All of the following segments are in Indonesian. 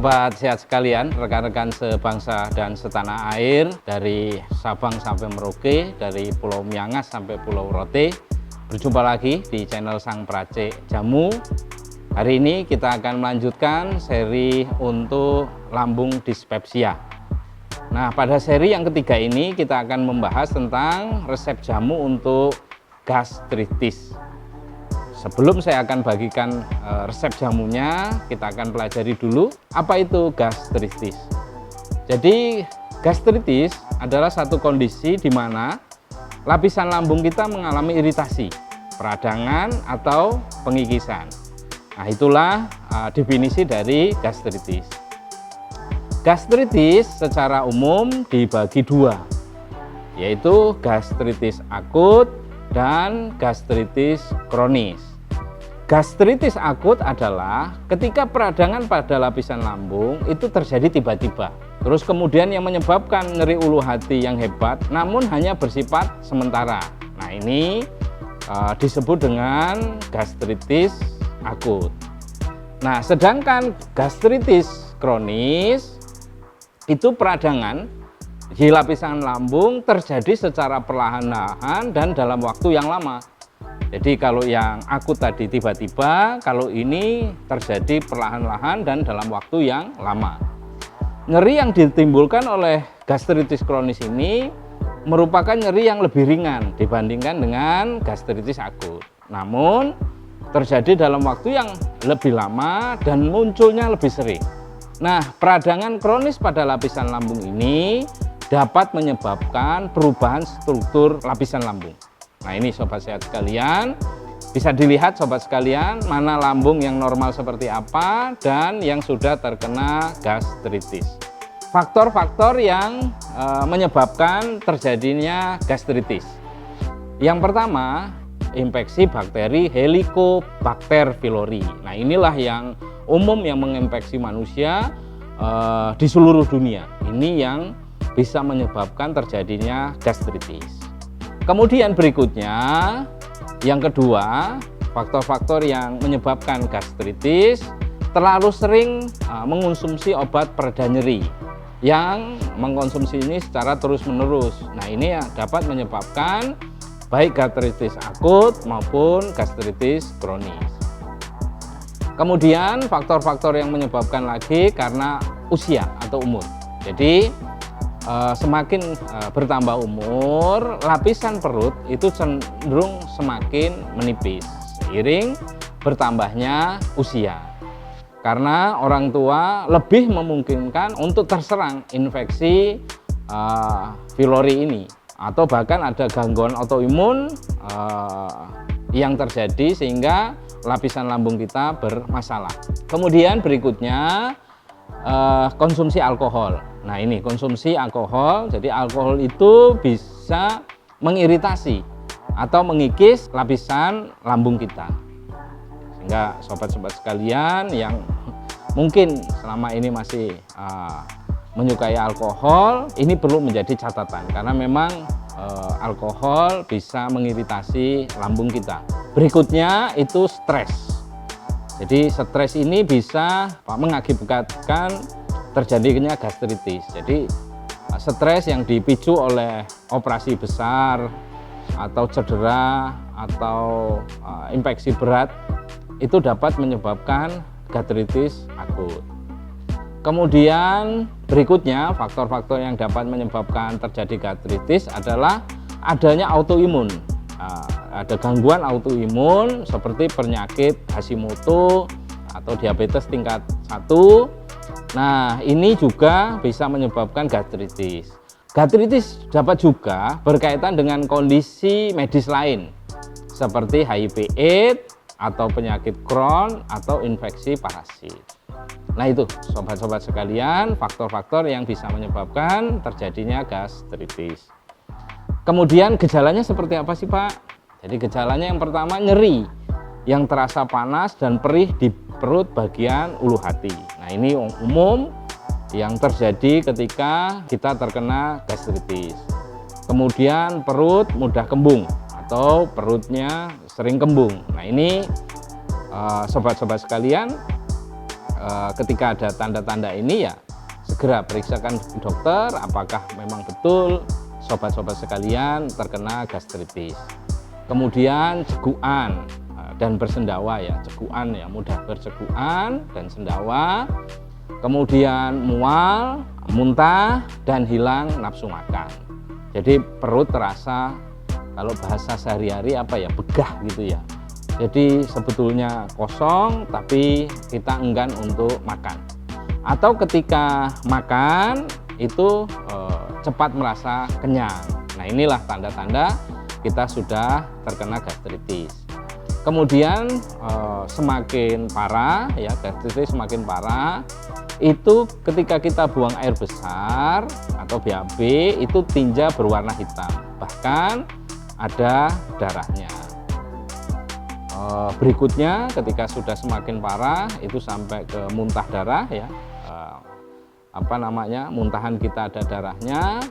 sobat sehat sekalian, rekan-rekan sebangsa dan setanah air, dari Sabang sampai Merauke, dari Pulau Miangas sampai Pulau Rote. Berjumpa lagi di channel Sang Peracik Jamu. Hari ini kita akan melanjutkan seri untuk lambung dispepsia. Nah, pada seri yang ketiga ini kita akan membahas tentang resep jamu untuk gastritis. Sebelum saya akan bagikan resep jamunya, kita akan pelajari dulu apa itu gastritis. Jadi gastritis adalah satu kondisi di mana lapisan lambung kita mengalami iritasi, peradangan atau pengikisan. Nah, itulah definisi dari gastritis. Gastritis secara umum dibagi dua, yaitu gastritis akut dan gastritis kronis. Gastritis akut adalah ketika peradangan pada lapisan lambung itu terjadi tiba-tiba, terus kemudian yang menyebabkan nyeri ulu hati yang hebat namun hanya bersifat sementara. Nah, ini disebut dengan gastritis akut. Nah, sedangkan gastritis kronis itu peradangan di lapisan lambung terjadi secara perlahan-lahan dan dalam waktu yang lama. Jadi kalau yang akut tadi tiba-tiba, kalau ini terjadi perlahan-lahan dan dalam waktu yang lama. Nyeri yang ditimbulkan oleh gastritis kronis ini merupakan nyeri yang lebih ringan dibandingkan dengan gastritis akut. Namun terjadi dalam waktu yang lebih lama dan munculnya lebih sering. Nah, peradangan kronis pada lapisan lambung ini dapat menyebabkan perubahan struktur lapisan lambung. Nah, ini sobat sehat sekalian, bisa dilihat sobat sekalian mana lambung yang normal seperti apa dan yang sudah terkena gastritis. Faktor-faktor yang menyebabkan terjadinya gastritis. Yang pertama, infeksi bakteri Helicobacter pylori. Nah, inilah yang umum yang menginfeksi manusia di seluruh dunia. Ini yang bisa menyebabkan terjadinya gastritis. Kemudian berikutnya, yang kedua, faktor-faktor yang menyebabkan gastritis, terlalu sering mengonsumsi obat pereda nyeri yang mengkonsumsi ini secara terus-menerus. Nah, ini yang dapat menyebabkan baik gastritis akut maupun gastritis kronis. Kemudian faktor-faktor yang menyebabkan lagi karena usia atau umur. Jadi semakin bertambah umur, lapisan perut itu cenderung semakin menipis seiring bertambahnya usia. Karena orang tua lebih memungkinkan untuk terserang infeksi pylori ini, atau bahkan ada gangguan autoimun yang terjadi sehingga lapisan lambung kita bermasalah. Kemudian berikutnya konsumsi alkohol. Nah, ini konsumsi alkohol. Jadi alkohol itu bisa mengiritasi atau mengikis lapisan lambung kita. Sehingga sobat-sobat sekalian yang mungkin selama ini masih menyukai alkohol, ini perlu menjadi catatan karena memang alkohol bisa mengiritasi lambung kita. Berikutnya itu stres. Jadi stres ini bisa mengakibatkan terjadinya gastritis. Jadi stres yang dipicu oleh operasi besar atau cedera atau infeksi berat itu dapat menyebabkan gastritis akut. Kemudian berikutnya faktor-faktor yang dapat menyebabkan terjadi gastritis adalah adanya autoimun. Ada gangguan autoimun seperti penyakit Hashimoto atau diabetes tingkat 1. Nah, ini juga bisa menyebabkan gastritis. Gastritis dapat juga berkaitan dengan kondisi medis lain seperti HIV/AIDS atau penyakit Crohn atau infeksi parasit. Nah, itu sobat-sobat sekalian, faktor-faktor yang bisa menyebabkan terjadinya gastritis. Kemudian gejalanya seperti apa sih, Pak? Jadi gejalanya yang pertama nyeri yang terasa panas dan perih di perut bagian ulu hati. Nah, ini umum yang terjadi ketika kita terkena gastritis. Kemudian perut mudah kembung atau perutnya sering kembung. Nah, ini sobat-sobat sekalian, ketika ada tanda-tanda ini ya segera periksakan dokter apakah memang betul sobat-sobat sekalian terkena gastritis. Kemudian cegukan dan bersendawa ya, cegukan ya, mudah bercegukan dan sendawa. Kemudian mual, muntah, dan hilang nafsu makan. Jadi perut terasa, kalau bahasa sehari-hari apa ya, begah gitu ya. Jadi sebetulnya kosong tapi kita enggan untuk makan. Atau ketika makan itu cepat merasa kenyang. Nah inilah tanda-tanda kita sudah terkena gastritis. Kemudian semakin parah ya, gastritis semakin parah itu ketika kita buang air besar atau BAB itu tinja berwarna hitam, bahkan ada darahnya. Berikutnya ketika sudah semakin parah itu sampai ke muntah darah ya, muntahan kita ada darahnya,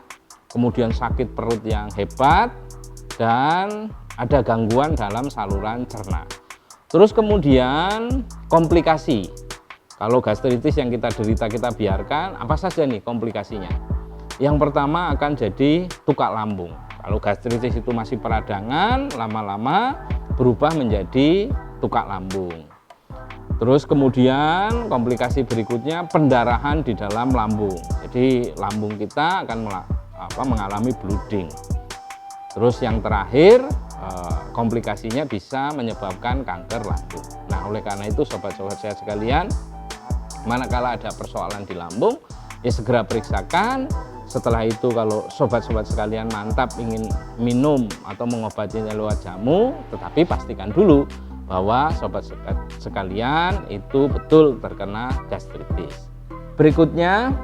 kemudian sakit perut yang hebat dan ada gangguan dalam saluran cerna. Terus kemudian komplikasi. Kalau gastritis yang kita derita kita biarkan, apa saja nih komplikasinya? Yang pertama akan jadi tukak lambung. Kalau gastritis itu masih peradangan, lama-lama berubah menjadi tukak lambung. Terus kemudian komplikasi berikutnya pendarahan di dalam lambung. Jadi lambung kita akan mengalami blooding. Terus yang terakhir komplikasinya bisa menyebabkan kanker lambung. Nah oleh karena itu sobat-sobat saya sekalian, manakala ada persoalan di lambung ya segera periksakan. Setelah itu kalau sobat-sobat sekalian mantap ingin minum atau mengobatinya lewat jamu, tetapi pastikan dulu bahwa sobat sekalian itu betul terkena gastritis. Berikutnya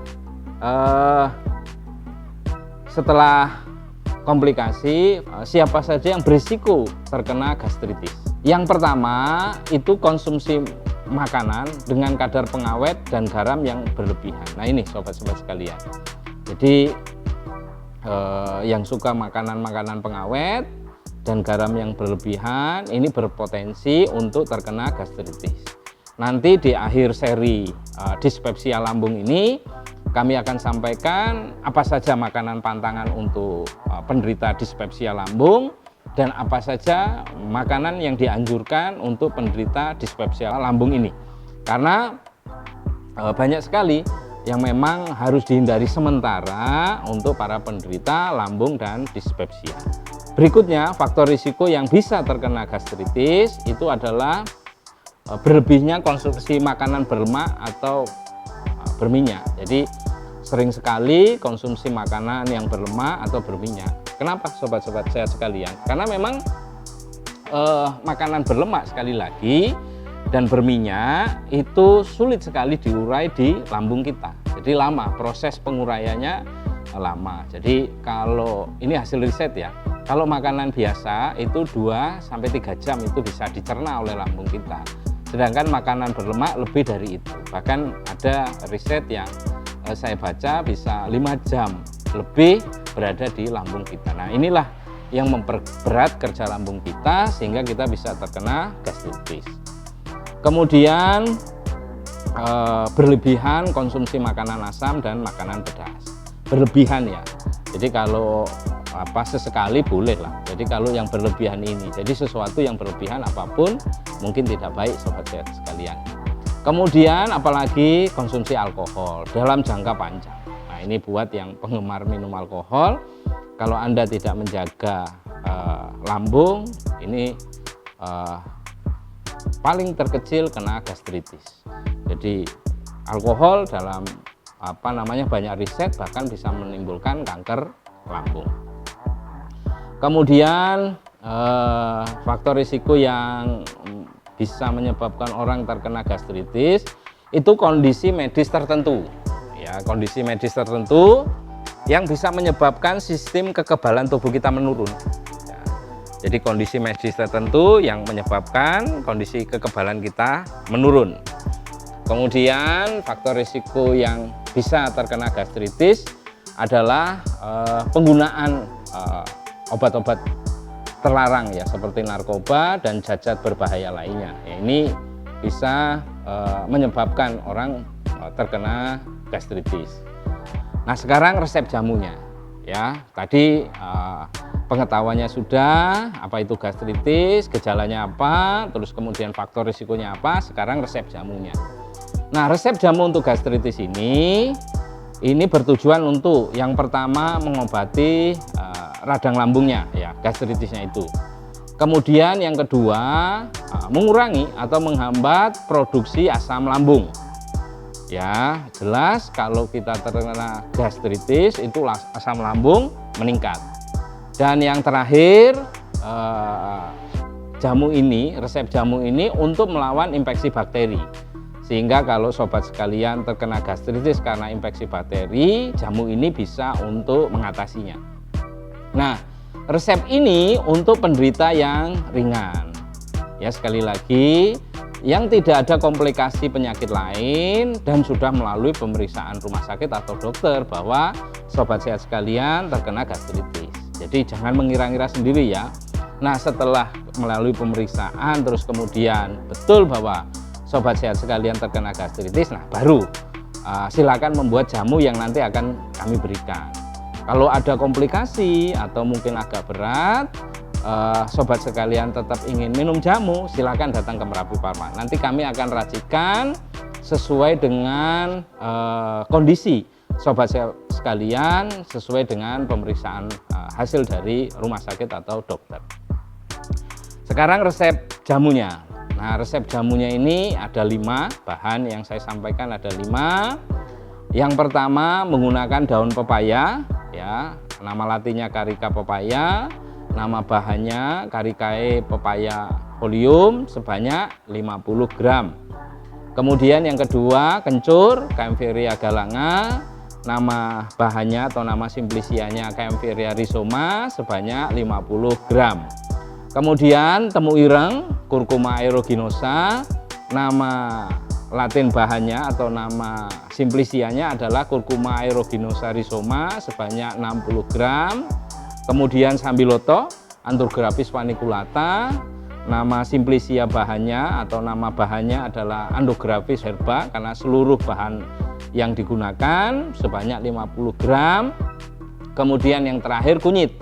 setelah komplikasi, siapa saja yang berisiko terkena gastritis? Yang pertama itu konsumsi makanan dengan kadar pengawet dan garam yang berlebihan. Nah ini sobat-sobat sekalian, jadi yang suka makanan-makanan pengawet dan garam yang berlebihan ini berpotensi untuk terkena gastritis. Nanti di akhir seri dispepsia lambung ini kami akan sampaikan apa saja makanan pantangan untuk penderita dispepsia lambung dan apa saja makanan yang dianjurkan untuk penderita dispepsia lambung ini. Karena banyak sekali yang memang harus dihindari sementara untuk para penderita lambung dan dispepsia. Berikutnya, faktor risiko yang bisa terkena gastritis itu adalah berlebihnya konsumsi makanan berlemak atau berminyak. Jadi sering sekali konsumsi makanan yang berlemak atau berminyak. Kenapa sobat-sobat saya sekalian? Karena memang makanan berlemak sekali lagi dan berminyak itu sulit sekali diurai di lambung kita. Jadi lama, proses penguraiannya lama. Jadi kalau ini hasil riset ya, kalau makanan biasa itu 2-3 jam itu bisa dicerna oleh lambung kita. Sedangkan makanan berlemak lebih dari itu. Bahkan ada riset yang saya baca bisa 5 jam lebih berada di lambung kita. Nah inilah yang memperberat kerja lambung kita sehingga kita bisa terkena gastritis. Kemudian berlebihan konsumsi makanan asam dan makanan pedas. Berlebihan ya. Jadi kalau sesekali boleh lah. Jadi kalau yang berlebihan ini, jadi sesuatu yang berlebihan apapun mungkin tidak baik sobat sehat sekalian. Kemudian apalagi konsumsi alkohol dalam jangka panjang. Nah ini buat yang penggemar minum alkohol, kalau Anda tidak menjaga lambung, ini paling terkecil kena gastritis. Jadi alkohol dalam banyak riset bahkan bisa menimbulkan kanker lambung. Kemudian faktor risiko yang bisa menyebabkan orang terkena gastritis itu kondisi medis tertentu. Ya, kondisi medis tertentu yang bisa menyebabkan sistem kekebalan tubuh kita menurun. Ya, jadi kondisi medis tertentu yang menyebabkan kondisi kekebalan kita menurun. Kemudian faktor risiko yang bisa terkena gastritis adalah penggunaan obat-obat terlarang ya seperti narkoba dan zat-zat berbahaya lainnya. Ya, ini bisa menyebabkan orang terkena gastritis. Nah, sekarang resep jamunya ya. Tadi pengetahuannya sudah, apa itu gastritis, gejalanya apa, terus kemudian faktor risikonya apa. Sekarang resep jamunya. Nah, resep jamu untuk gastritis ini bertujuan untuk yang pertama mengobati radang lambungnya ya, gastritisnya itu. Kemudian yang kedua mengurangi atau menghambat produksi asam lambung. Ya, jelas kalau kita terkena gastritis itu asam lambung meningkat. Dan yang terakhir resep jamu ini untuk melawan infeksi bakteri. Sehingga kalau sobat sekalian terkena gastritis karena infeksi bakteri, jamu ini bisa untuk mengatasinya. Nah, resep ini untuk penderita yang ringan. Ya, sekali lagi, yang tidak ada komplikasi penyakit lain dan sudah melalui pemeriksaan rumah sakit atau dokter bahwa sobat sehat sekalian terkena gastritis. Jadi jangan mengira-ngira sendiri ya. Nah, setelah melalui pemeriksaan terus kemudian betul bahwa sobat sehat sekalian terkena gastritis, nah baru silakan membuat jamu yang nanti akan kami berikan. Kalau ada komplikasi atau mungkin agak berat, sobat sekalian tetap ingin minum jamu, silakan datang ke Merapi Pharma. Nanti kami akan racikan sesuai dengan kondisi sobat sekalian, sesuai dengan pemeriksaan hasil dari rumah sakit atau dokter. Sekarang resep jamunya. Nah, resep jamunya ini ada 5 bahan yang saya sampaikan, ada 5. Yang pertama menggunakan daun pepaya ya, nama latinnya Carica pepaya. Nama bahannya Caricaea pepaya folium sebanyak 50 gram. Kemudian yang kedua kencur Kaempferia galanga. Nama bahannya atau nama simplicianya Kaempferia rhizoma sebanyak 50 gram. Kemudian temu ireng Curcuma aeruginosa. Nama latin bahannya atau nama simplicianya adalah Curcuma aeruginosa rhizoma sebanyak 60 gram. Kemudian sambiloto Andrographis paniculata. Nama simplicia bahannya atau nama bahannya adalah Andrographis herba karena seluruh bahan yang digunakan sebanyak 50 gram. Kemudian yang terakhir kunyit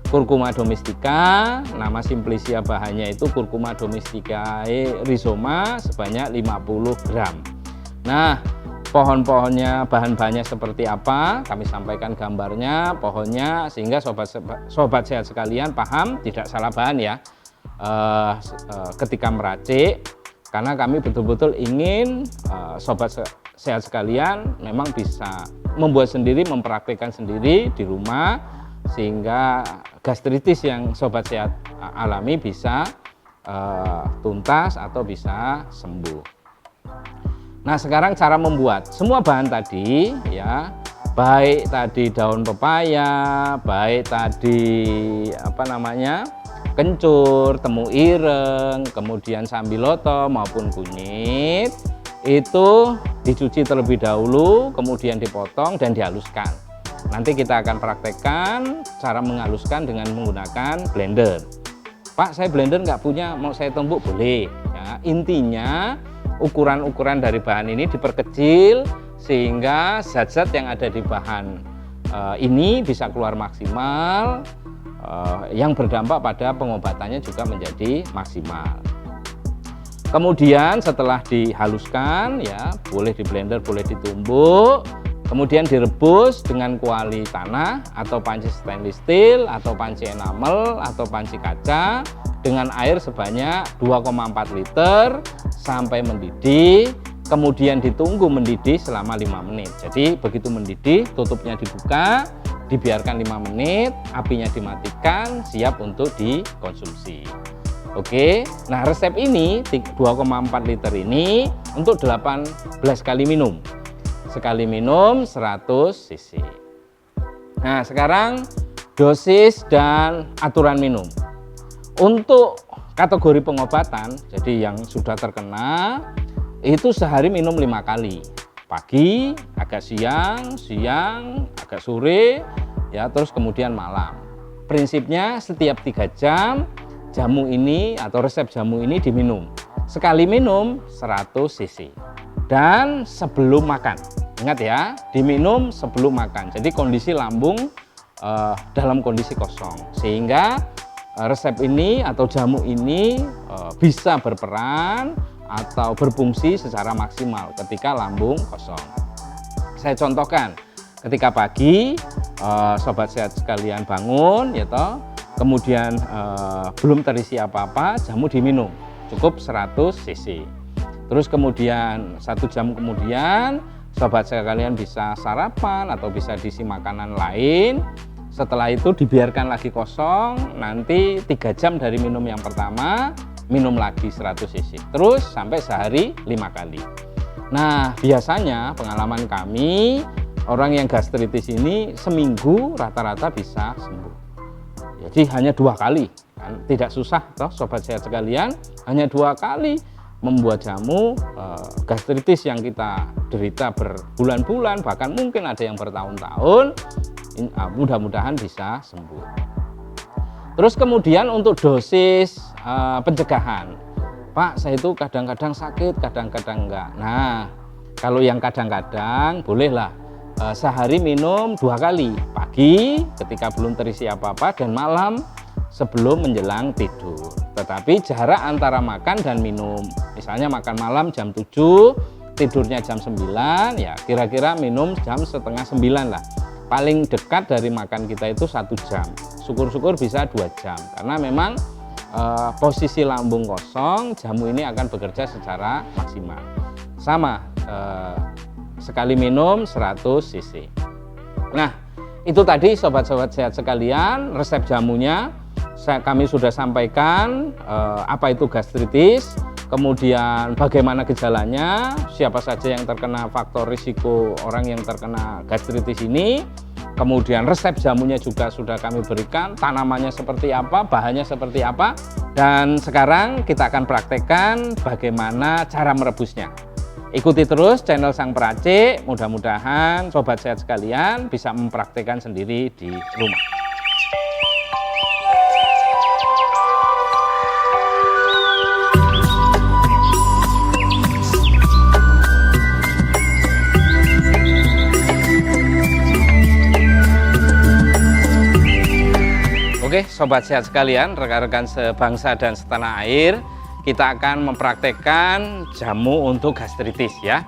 Curcuma domestica. Nama simplicia bahannya itu Curcuma domesticae rhizoma sebanyak 50 gram. Nah, pohon-pohonnya, bahan-bahannya seperti apa, kami sampaikan gambarnya, pohonnya, sehingga sobat sehat sekalian paham, tidak salah bahan ya ketika meracik, karena kami betul-betul ingin sobat sehat sekalian memang bisa membuat sendiri, mempraktikkan sendiri di rumah, sehingga gastritis yang sobat sehat alami bisa tuntas atau bisa sembuh. Nah, sekarang cara membuat semua bahan tadi ya, baik tadi daun pepaya, baik tadi kencur, temu ireng, kemudian sambiloto maupun kunyit, itu dicuci terlebih dahulu, kemudian dipotong dan dihaluskan. Nanti kita akan praktekkan cara menghaluskan dengan menggunakan blender. Pak, saya blender nggak punya, mau saya tumbuk boleh. Ya, intinya ukuran-ukuran dari bahan ini diperkecil sehingga zat-zat yang ada di bahan ini bisa keluar maksimal, yang berdampak pada pengobatannya juga menjadi maksimal. Kemudian setelah dihaluskan ya, boleh di blender, boleh ditumbuk, kemudian direbus dengan kuali tanah atau panci stainless steel atau panci enamel atau panci kaca dengan air sebanyak 2,4 liter sampai mendidih, kemudian ditunggu mendidih selama 5 menit. Jadi begitu mendidih, tutupnya dibuka, dibiarkan 5 menit, apinya dimatikan, siap untuk dikonsumsi. Oke, nah resep ini 2,4 liter ini untuk 18 kali minum. Sekali minum 100 cc. Nah, sekarang dosis dan aturan minum. Untuk kategori pengobatan, jadi yang sudah terkena itu sehari minum 5 kali. Pagi, agak siang, agak sore, ya, terus kemudian malam. Prinsipnya setiap 3 jam jamu ini atau resep jamu ini diminum. sekali minum 100 cc. Dan sebelum makan, ingat ya, diminum sebelum makan. Jadi kondisi lambung dalam kondisi kosong, sehingga resep ini atau jamu ini bisa berperan atau berfungsi secara maksimal ketika lambung kosong. Saya contohkan, ketika pagi sobat sehat sekalian bangun ya toh, kemudian belum terisi apa-apa, jamu diminum cukup 100 cc. Terus kemudian 1 jam kemudian sobat sekalian bisa sarapan atau bisa diisi makanan lain. Setelah itu dibiarkan lagi kosong, nanti 3 jam dari minum yang pertama, minum lagi 100 cc. Terus sampai sehari 5 kali. Nah, biasanya pengalaman kami, orang yang gastritis ini seminggu rata-rata bisa sembuh. Jadi hanya 2 kali, kan? Tidak susah toh sobat sehat sekalian, hanya 2 kali membuat jamu gastritis yang kita derita berbulan-bulan, bahkan mungkin ada yang bertahun-tahun, mudah-mudahan bisa sembuh. Terus kemudian untuk dosis pencegahan, Pak, saya itu kadang-kadang sakit, kadang-kadang enggak. Nah, kalau yang kadang-kadang bolehlah sehari minum 2 kali, pagi ketika belum terisi apa-apa dan malam sebelum menjelang tidur. Tetapi jarak antara makan dan minum, misalnya makan malam jam 7, tidurnya jam 9, ya kira-kira minum jam setengah 9 lah. Paling dekat dari makan kita itu 1 jam, syukur-syukur bisa 2 jam, karena memang posisi lambung kosong, jamu ini akan bekerja secara maksimal. Sama, sekali minum 100 cc. Nah, itu tadi sobat-sobat sehat sekalian, resep jamunya kami sudah sampaikan, apa itu gastritis, kemudian bagaimana gejalanya, siapa saja yang terkena faktor risiko orang yang terkena gastritis ini, kemudian resep jamunya juga sudah kami berikan, tanamannya seperti apa, bahannya seperti apa, dan sekarang kita akan praktekkan bagaimana cara merebusnya. Ikuti terus channel Sang Peracik, mudah-mudahan sobat sehat sekalian bisa mempraktekkan sendiri di rumah. Oke, sobat sehat sekalian, rekan-rekan sebangsa dan setanah air, kita akan mempraktekkan jamu untuk gastritis ya.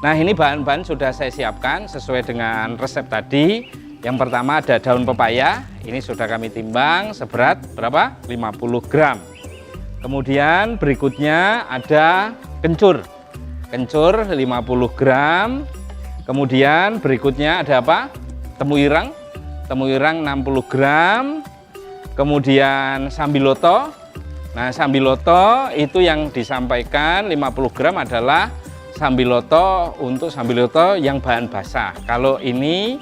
Nah, ini bahan-bahan sudah saya siapkan sesuai dengan resep tadi. Yang pertama ada daun pepaya, ini sudah kami timbang seberat berapa? 50 gram. Kemudian berikutnya ada kencur. Kencur 50 gram. Kemudian berikutnya ada apa? Temu ireng. Temu ireng 60 gram. Kemudian sambiloto. Nah, sambiloto itu yang disampaikan 50 gram adalah sambiloto untuk sambiloto yang bahan basah. Kalau ini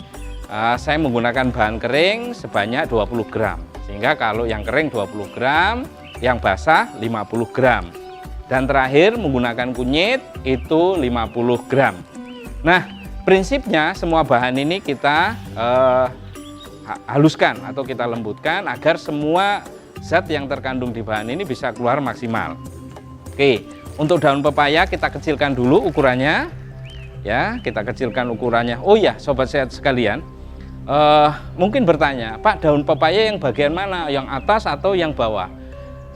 saya menggunakan bahan kering sebanyak 20 gram. Sehingga kalau yang kering 20 gram, yang basah 50 gram. Dan terakhir menggunakan kunyit itu 50 gram. Nah, prinsipnya semua bahan ini kita haluskan atau kita lembutkan agar semua zat yang terkandung di bahan ini bisa keluar maksimal. Oke, untuk daun pepaya kita kecilkan dulu ukurannya. Ya, kita kecilkan ukurannya. Oh ya, sobat sehat sekalian, mungkin bertanya, Pak, daun pepaya yang bagian mana? Yang atas atau yang bawah?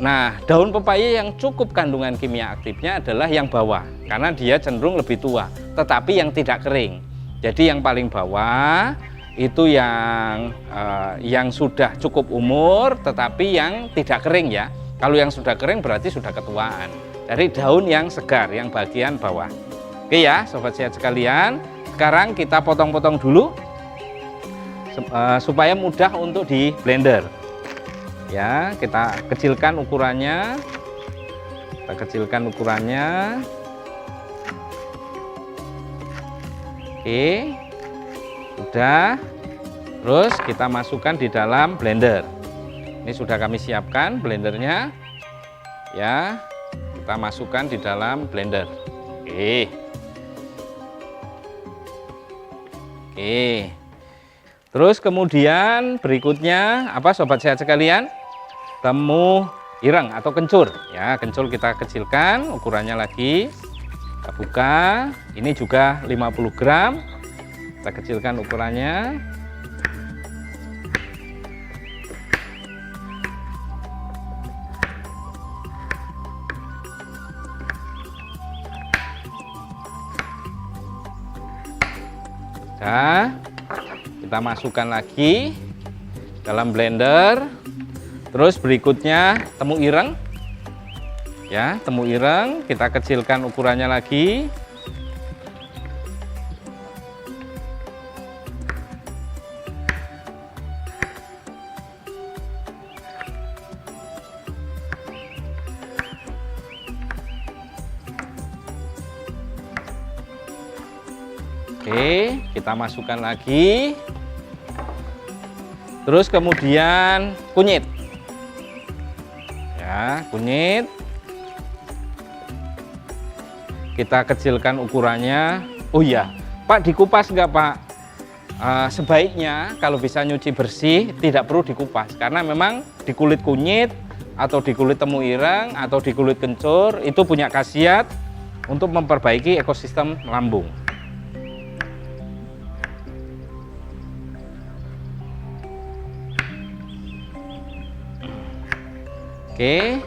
Nah, daun pepaya yang cukup kandungan kimia aktifnya adalah yang bawah, karena dia cenderung lebih tua, tetapi yang tidak kering. Jadi yang paling bawah itu yang sudah cukup umur tetapi yang tidak kering ya. Kalau yang sudah kering berarti sudah ketuaan. Dari daun yang segar, yang bagian bawah. Oke ya, sobat sehat sekalian. Sekarang kita potong-potong dulu supaya mudah untuk di blender. Ya, kita kecilkan ukurannya. Kita kecilkan ukurannya. Oke. Sudah. Terus kita masukkan di dalam blender. Ini sudah kami siapkan blendernya. Ya, kita masukkan di dalam blender. Oke. Oke. Terus kemudian berikutnya apa sobat sehat sekalian? Temu ireng atau kencur ya. Kencur kita kecilkan ukurannya lagi, kita buka. Ini juga 50 gram, kita kecilkan ukurannya. Nah, kita masukkan lagi dalam blender. Terus berikutnya temu ireng ya, temu ireng kita kecilkan ukurannya lagi. Oke, kita masukkan lagi. Terus kemudian kunyit. Ya, kunyit. Kita kecilkan ukurannya. Oh iya, Pak, dikupas nggak, Pak? Sebaiknya kalau bisa nyuci bersih tidak perlu dikupas, karena memang di kulit kunyit atau di kulit temu ireng atau di kulit kencur itu punya khasiat untuk memperbaiki ekosistem lambung. Oke,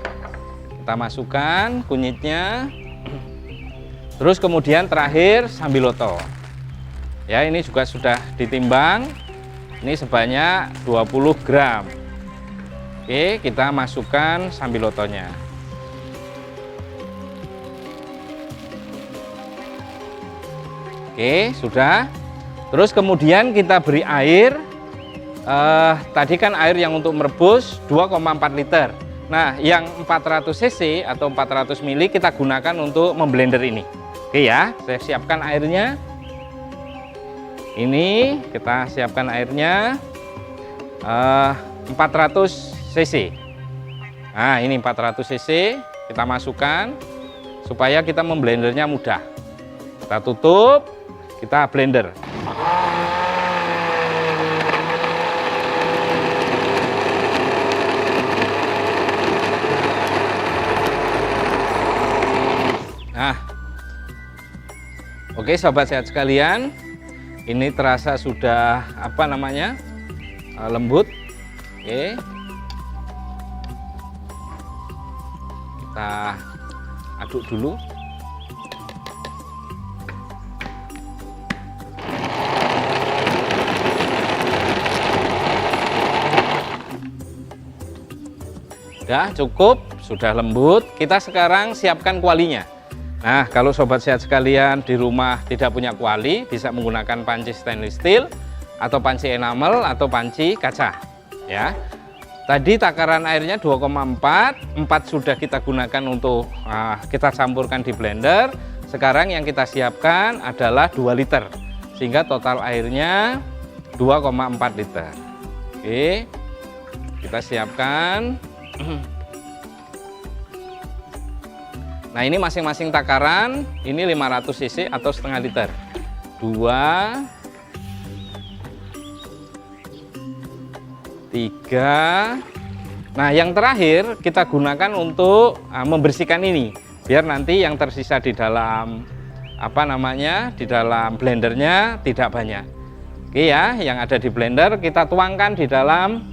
kita masukkan kunyitnya. Terus kemudian terakhir sambiloto. Ya, ini juga sudah ditimbang. Ini sebanyak 20 gram. Oke, kita masukkan sambilotonya. Oke, sudah. Terus kemudian kita beri air. Tadi kan air yang untuk merebus 2,4 liter. Nah, yang 400 cc atau 400 ml kita gunakan untuk memblender ini. Oke ya, saya siapkan airnya. Ini kita siapkan airnya 400 cc. Nah, ini 400 cc kita masukkan supaya kita memblendernya mudah. Kita tutup, kita blender. Nah, oke sobat sehat sekalian, ini terasa sudah lembut. Oke, kita aduk dulu. Sudah cukup, sudah lembut. Kita sekarang siapkan kualinya. Nah, kalau sobat sehat sekalian di rumah tidak punya kuali, bisa menggunakan panci stainless steel atau panci enamel atau panci kaca ya. Tadi takaran airnya 2,4, 4 sudah kita gunakan untuk kita campurkan di blender. Sekarang yang kita siapkan adalah 2 liter, sehingga total airnya 2,4 liter. Oke, kita siapkan. Nah, ini masing-masing takaran, ini 500 cc atau setengah liter. 2, 3. Nah, yang terakhir kita gunakan untuk membersihkan ini, biar nanti yang tersisa di dalam di dalam blendernya tidak banyak. Oke ya, yang ada di blender kita tuangkan di dalam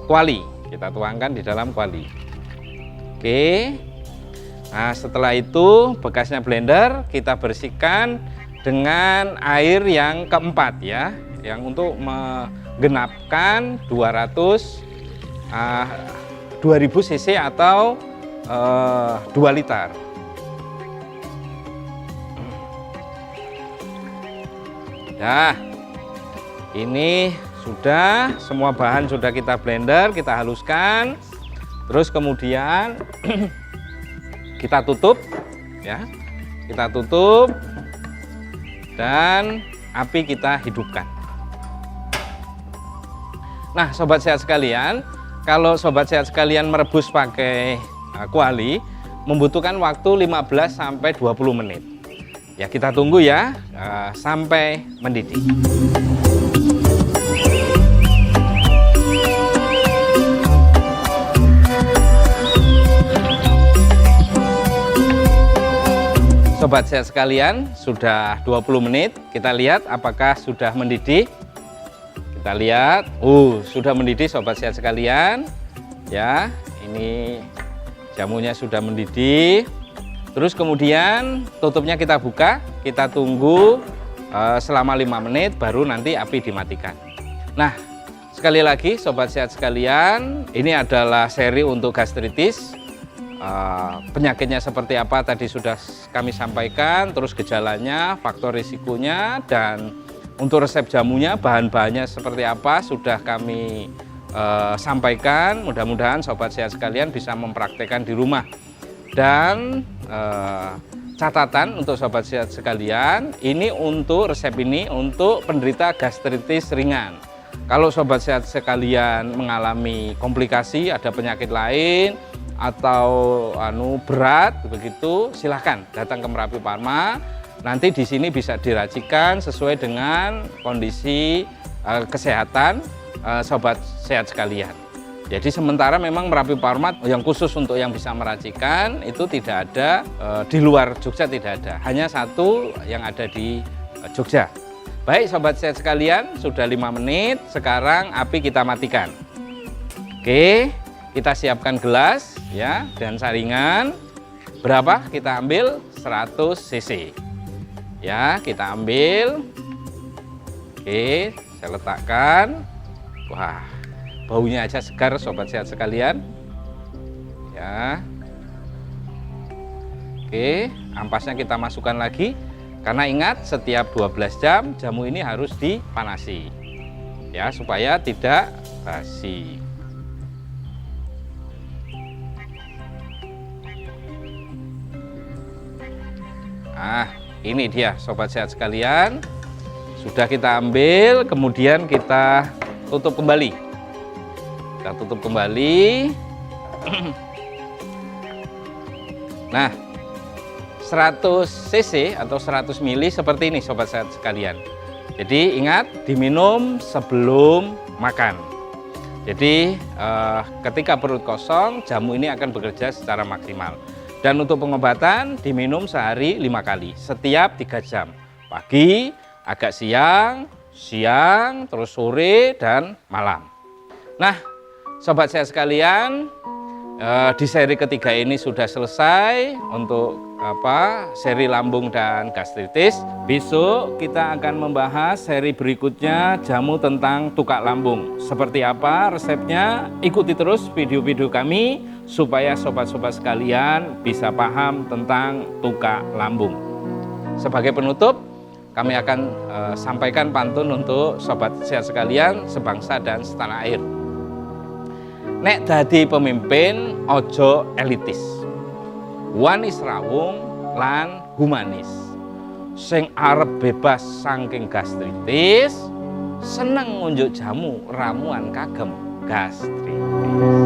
kuali. Kita tuangkan di dalam kuali. Oke, nah setelah itu bekasnya blender kita bersihkan dengan air yang keempat ya, yang untuk menggenapkan 2000 cc atau 2 liter. Nah, ini sudah, semua bahan sudah kita blender, kita haluskan. Terus kemudian kita tutup ya, kita tutup dan api kita hidupkan. Nah, sobat sehat sekalian, kalau sobat sehat sekalian merebus pakai kuali membutuhkan waktu 15 sampai 20 menit. Ya, kita tunggu ya sampai mendidih. Sobat sehat sekalian, sudah 20 menit. Kita lihat apakah sudah mendidih. Kita lihat, sudah mendidih sobat sehat sekalian. Ya, ini jamunya sudah mendidih. Terus kemudian tutupnya kita buka, kita tunggu selama 5 menit, baru nanti api dimatikan. Nah, sekali lagi sobat sehat sekalian, ini adalah seri untuk gastritis. Penyakitnya seperti apa tadi sudah kami sampaikan, terus gejalanya, faktor risikonya, dan untuk resep jamunya, bahan-bahannya seperti apa sudah kami sampaikan. Mudah-mudahan sobat sehat sekalian bisa mempraktekkan di rumah. Dan catatan untuk sobat sehat sekalian, ini untuk resep ini untuk penderita gastritis ringan. Kalau sobat sehat sekalian mengalami komplikasi, ada penyakit lain atau berat begitu, silahkan datang ke Merapi Pharma. Nanti di sini bisa diracikan sesuai dengan kondisi kesehatan sobat sehat sekalian. Jadi sementara memang Merapi Pharma yang khusus untuk yang bisa meracikan itu tidak ada, di luar Jogja tidak ada, hanya satu yang ada di Jogja. Baik sobat sehat sekalian, sudah 5 menit, sekarang api kita matikan. Oke, kita siapkan gelas ya dan saringan. Berapa? Kita ambil 100 cc. Ya, kita ambil. Oke, saya letakkan. Wah, baunya aja segar sobat sehat sekalian. Ya. Oke, ampasnya kita masukkan lagi. Karena ingat, setiap 12 jam jamu ini harus dipanasi. Ya, supaya tidak basi. Nah, ini dia sobat sehat sekalian. Sudah kita ambil, kemudian kita tutup kembali. Kita tutup kembali. Nah, 100 cc atau 100 ml seperti ini sobat sehat sekalian. Jadi ingat, diminum sebelum makan. Jadi ketika perut kosong, jamu ini akan bekerja secara maksimal. Dan untuk pengobatan diminum sehari 5 kali, setiap 3 jam. Pagi, agak siang, terus sore, dan malam. Nah, sobat sehat sekalian, di seri ketiga ini sudah selesai untuk seri lambung dan gastritis. Besok kita akan membahas seri berikutnya, jamu tentang tukak lambung. Seperti apa resepnya? Ikuti terus video-video kami supaya sobat-sobat sekalian bisa paham tentang tukak lambung. Sebagai penutup, kami akan sampaikan pantun untuk sobat sehat sekalian sebangsa dan setanah air. Nek dadi pemimpin ojo elitis, wanis rawung lan humanis, sing arep bebas saking gastritis, seneng ngunjuk jamu ramuan kagem gastritis.